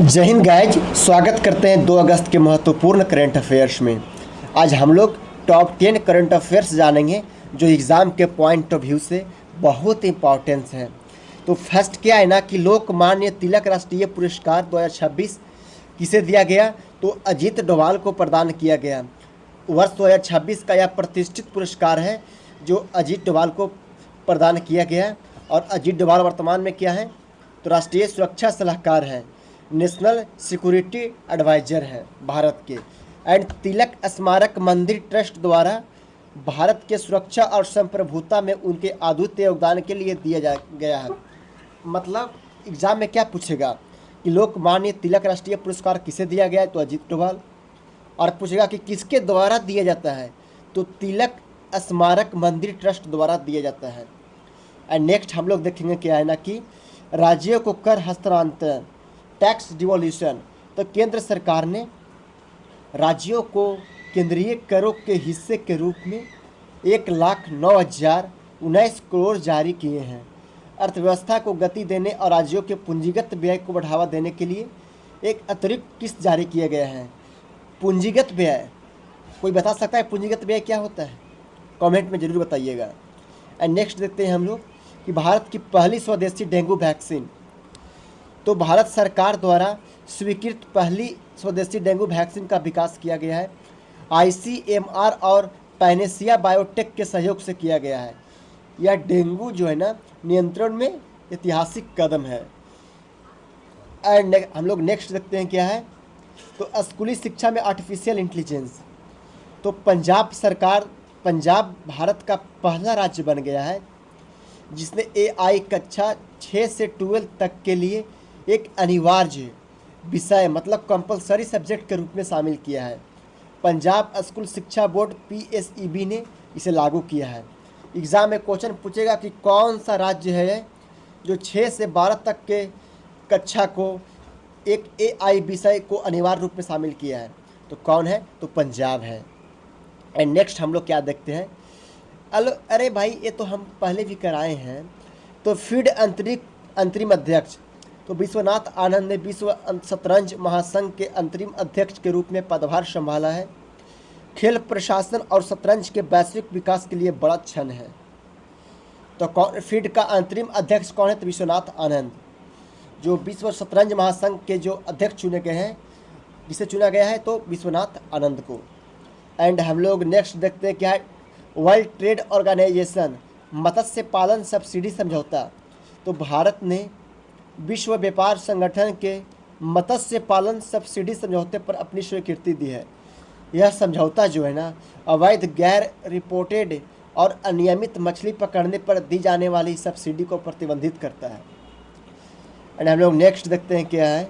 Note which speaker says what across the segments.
Speaker 1: जय हिंद गाइज, स्वागत करते हैं 2 अगस्त के महत्वपूर्ण करंट अफेयर्स में। आज हम लोग टॉप 10 करंट अफेयर्स जानेंगे जो एग्ज़ाम के पॉइंट ऑफ व्यू से बहुत इंपॉर्टेंस है। तो फर्स्ट क्या है ना कि लोकमान्य तिलक राष्ट्रीय पुरस्कार 2026 किसे दिया गया? तो अजीत डोभाल को प्रदान किया गया। वर्ष 2026 का यह प्रतिष्ठित पुरस्कार है जो अजीत डोभाल को प्रदान किया गया। और अजीत डोभाल वर्तमान में क्या है? तो राष्ट्रीय सुरक्षा सलाहकार है, नेशनल सिक्योरिटी एडवाइज़र है भारत के। एंड तिलक स्मारक मंदिर ट्रस्ट द्वारा भारत के सुरक्षा और संप्रभुता में उनके अद्वितीय योगदान के लिए दिया गया है। मतलब एग्ज़ाम में क्या पूछेगा कि लोकमान्य तिलक राष्ट्रीय पुरस्कार किसे दिया गया है? तो अजीत डोभाल। और पूछेगा कि किसके द्वारा दिया जाता है? तो तिलक स्मारक मंदिर ट्रस्ट द्वारा दिया जाता है। एंड नेक्स्ट हम लोग देखेंगे क्या है ना कि राज्यों को कर हस्तांतरण, टैक्स डिवोल्यूशन। तो केंद्र सरकार ने राज्यों को केंद्रीय करों के हिस्से के रूप में 1,09,019 करोड़ जारी किए हैं। अर्थव्यवस्था को गति देने और राज्यों के पूंजीगत व्यय को बढ़ावा देने के लिए एक अतिरिक्त किस्त जारी किया गया है। पूंजीगत व्यय, कोई बता सकता है पूंजीगत व्यय क्या होता है? कमेंट में ज़रूर बताइएगा। एंड नेक्स्ट देखते हैं हम लोग कि भारत की पहली स्वदेशी डेंगू वैक्सीन। तो भारत सरकार द्वारा स्वीकृत पहली स्वदेशी डेंगू वैक्सीन का विकास किया गया है। ICMR और पैनेसिया बायोटेक के सहयोग से किया गया है। यह डेंगू जो है ना नियंत्रण में ऐतिहासिक कदम है। एंड हम लोग नेक्स्ट देखते हैं क्या है। तो स्कूली शिक्षा में आर्टिफिशियल इंटेलिजेंस। तो पंजाब भारत का पहला राज्य बन गया है जिसने AI कक्षा 6 से 12 तक के लिए एक अनिवार्य विषय मतलब कंपलसरी सब्जेक्ट के रूप में शामिल किया है। पंजाब स्कूल शिक्षा बोर्ड PSEB ने इसे लागू किया है। एग्ज़ाम में क्वेश्चन पूछेगा कि कौन सा राज्य है जो 6 से 12 तक के कक्षा को एक AI विषय को अनिवार्य रूप में शामिल किया है। तो कौन है? तो पंजाब है। एंड नेक्स्ट हम लोग क्या देखते हैं। अरे भाई ये तो हम पहले भी कराए हैं। तो फीड अंतरिम अध्यक्ष। तो विश्वनाथ आनंद ने विश्व शतरंज महासंघ के अंतरिम अध्यक्ष के रूप में पदभार संभाला है। खेल प्रशासन और शतरंज के वैश्विक विकास के लिए बड़ा क्षण है। तो फीड का अंतरिम अध्यक्ष कौन है? तो विश्वनाथ आनंद, जो विश्व शतरंज महासंघ के जो अध्यक्ष चुने गए हैं। किसे चुना गया है? तो विश्वनाथ आनंद को। एंड हम लोग नेक्स्ट देखते हैं क्या है। वर्ल्ड ट्रेड ऑर्गेनाइजेशन मत्स्य पालन सब्सिडी समझौता। तो भारत ने विश्व व्यापार संगठन के मत्स्य पालन सब्सिडी समझौते पर अपनी स्वीकृति दी है। यह समझौता जो है ना अवैध, गैर रिपोर्टेड और अनियमित मछली पकड़ने पर दी जाने वाली सब्सिडी को प्रतिबंधित करता है। एंड हम लोग नेक्स्ट देखते हैं क्या है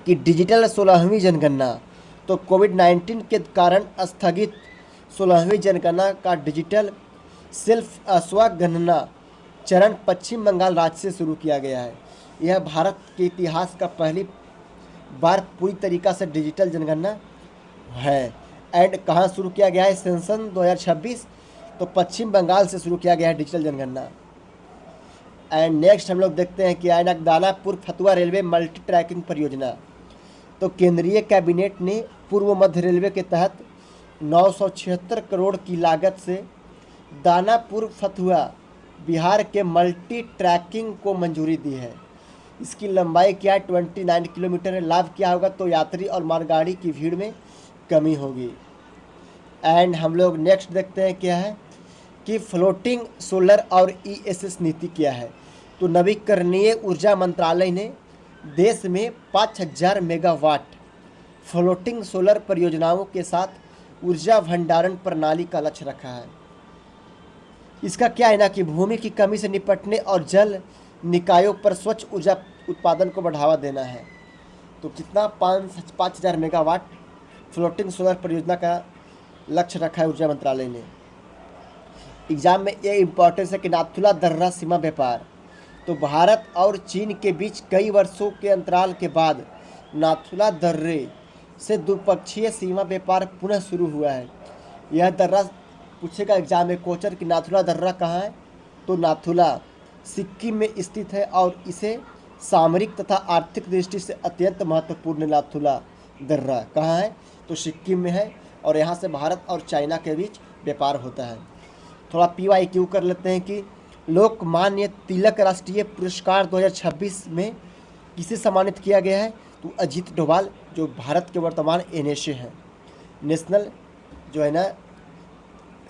Speaker 1: कि डिजिटल 16वीं जनगणना। तो कोविड-19 के कारण स्थगित 16वीं जनगणना का डिजिटल सेल्फ स्वगणना चरण पश्चिम बंगाल राज्य से शुरू किया गया है। यह भारत के इतिहास का पहली बार पूरी तरीक़ा से डिजिटल जनगणना है। एंड कहाँ शुरू किया गया है? सेंसन 2026। तो पश्चिम बंगाल से शुरू किया गया है डिजिटल जनगणना। एंड नेक्स्ट हम लोग देखते हैं कि Danapur Fatuha railway multi tracking परियोजना। तो केंद्रीय कैबिनेट ने पूर्व मध्य रेलवे के तहत 976 करोड़ की लागत से दानापुर फतुहा बिहार के मल्टी ट्रैकिंग को मंजूरी दी है। इसकी लंबाई क्या है? 29 किलोमीटर है। लाभ क्या होगा? तो यात्री और मालगाड़ी की भीड़ में कमी होगी। एंड हम लोग नेक्स्ट देखते हैं क्या है कि फ्लोटिंग सोलर और ESS नीति क्या है। तो नवीकरणीय ऊर्जा मंत्रालय ने देश में 5000 मेगावाट फ्लोटिंग सोलर परियोजनाओं के साथ ऊर्जा भंडारण प्रणाली का लक्ष्य रखा है। इसका क्या है ना कि भूमि की कमी से निपटने और जल निकायों पर स्वच्छ ऊर्जा उत्पादन को बढ़ावा देना है। तो कितना 5000 मेगावाट फ्लोटिंग सोलर परियोजना का लक्ष्य रखा है ऊर्जा मंत्रालय ने। एग्ज़ाम में ये इम्पोर्टेंस है कि नाथुला दर्रा सीमा व्यापार। तो भारत और चीन के बीच कई वर्षों के अंतराल के बाद नाथुला दर्रे से द्विपक्षीय सीमा व्यापार पुनः शुरू हुआ है। यह दर्रा पूछेगा एग्जाम में क्वेश्चन कि नाथुला दर्रा कहाँ है? तो नाथुला सिक्किम में स्थित है और इसे सामरिक तथा आर्थिक दृष्टि से अत्यंत महत्वपूर्ण नाथुला दर्रा कहाँ है? तो सिक्किम में है और यहाँ से भारत और चाइना के बीच व्यापार होता है। थोड़ा PYQ कर लेते हैं कि लोकमान्य तिलक राष्ट्रीय पुरस्कार 2026 में किसे सम्मानित किया गया है? तो अजीत डोभाल, जो भारत के वर्तमान NSA हैं, नेशनल जो है ना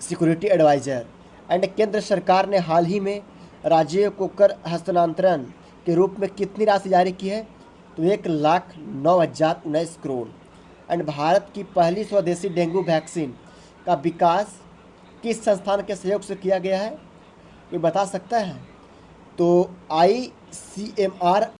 Speaker 1: सिक्योरिटी एडवाइज़र। एंड केंद्र सरकार ने हाल ही में राज्यों को कर हस्तांतरण के रूप में कितनी राशि जारी की है? तो 1,09,19 करोड़। एंड भारत की पहली स्वदेशी डेंगू वैक्सीन का विकास किस संस्थान के सहयोग से किया गया है? ये बता सकता है? तो ICMR